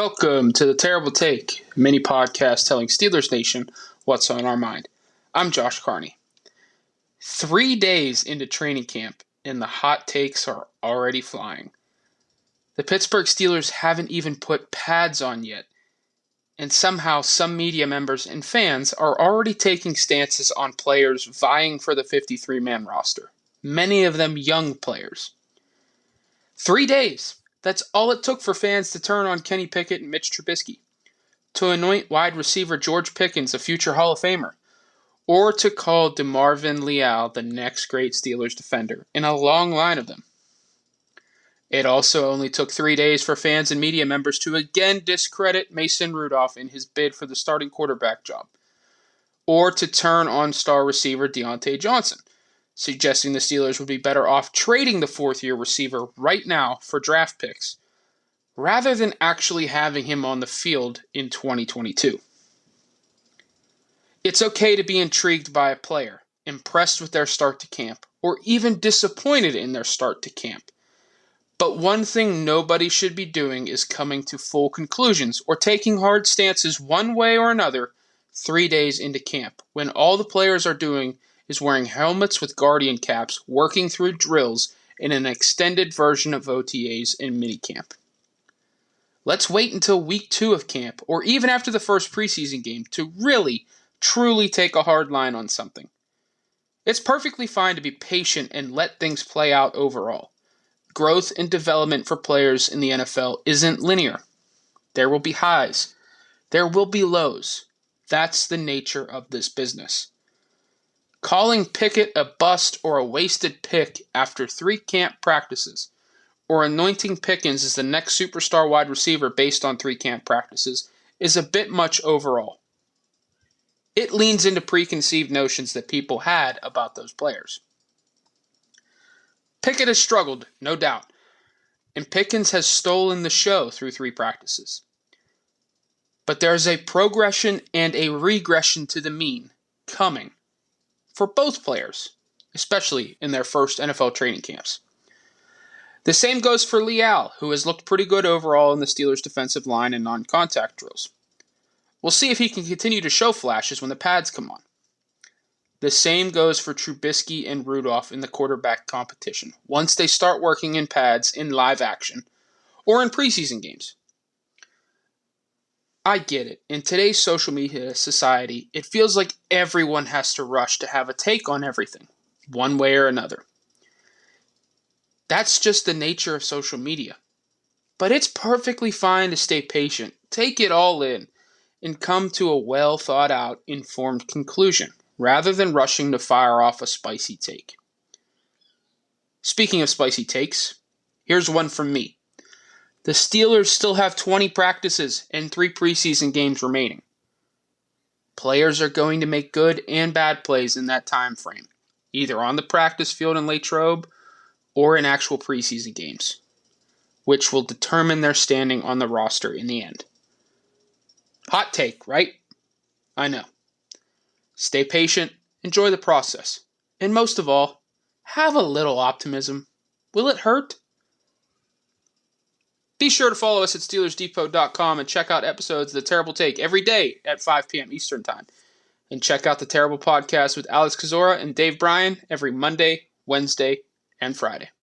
Welcome to the Terrible Take, a mini podcast telling Steelers Nation what's on our mind. I'm Josh Carney. 3 days into training camp, and the hot takes are already flying. The Pittsburgh Steelers haven't even put pads on yet, and somehow some media members and fans are already taking stances on players vying for the 53-man roster, many of them young players. 3 days! That's all it took for fans to turn on Kenny Pickett and Mitch Trubisky, to anoint wide receiver George Pickens a future Hall of Famer, or to call DeMarvin Leal the next great Steelers defender in a long line of them. It also only took 3 days for fans and media members to again discredit Mason Rudolph in his bid for the starting quarterback job, or to turn on star receiver Deontay Johnson, suggesting the Steelers would be better off trading the fourth-year receiver right now for draft picks, rather than actually having him on the field in 2022. It's okay to be intrigued by a player, impressed with their start to camp, or even disappointed in their start to camp. But one thing nobody should be doing is coming to full conclusions or taking hard stances one way or another 3 days into camp, when all the players are doing is wearing helmets with guardian caps, working through drills in an extended version of OTAs and minicamp. Let's wait until week 2 of camp, or even after the first preseason game, to really, truly take a hard line on something. It's perfectly fine to be patient and let things play out overall. Growth and development for players in the NFL isn't linear. There will be highs. There will be lows. That's the nature of this business. Calling Pickett a bust or a wasted pick after 3 camp practices, or anointing Pickens as the next superstar wide receiver based on 3 camp practices, is a bit much overall. It leans into preconceived notions that people had about those players. Pickett has struggled, no doubt, and Pickens has stolen the show through 3 practices. But there's a progression and a regression to the mean coming for both players, especially in their first NFL training camps. The same goes for Leal, who has looked pretty good overall in the Steelers' defensive line and non-contact drills. We'll see if he can continue to show flashes when the pads come on. The same goes for Trubisky and Rudolph in the quarterback competition, once they start working in pads in live action or in preseason games. I get it. In today's social media society, it feels like everyone has to rush to have a take on everything, one way or another. That's just the nature of social media. But it's perfectly fine to stay patient, take it all in, and come to a well thought out, informed conclusion, rather than rushing to fire off a spicy take. Speaking of spicy takes, here's one from me. The Steelers still have 20 practices and 3 preseason games remaining. Players are going to make good and bad plays in that time frame, either on the practice field in Latrobe or in actual preseason games, which will determine their standing on the roster in the end. Hot take, right? I know. Stay patient, enjoy the process, and most of all, have a little optimism. Will it hurt? Be sure to follow us at SteelersDepot.com and check out episodes of The Terrible Take every day at 5 p.m. Eastern Time. And check out The Terrible Podcast with Alex Kozora and Dave Bryan every Monday, Wednesday, and Friday.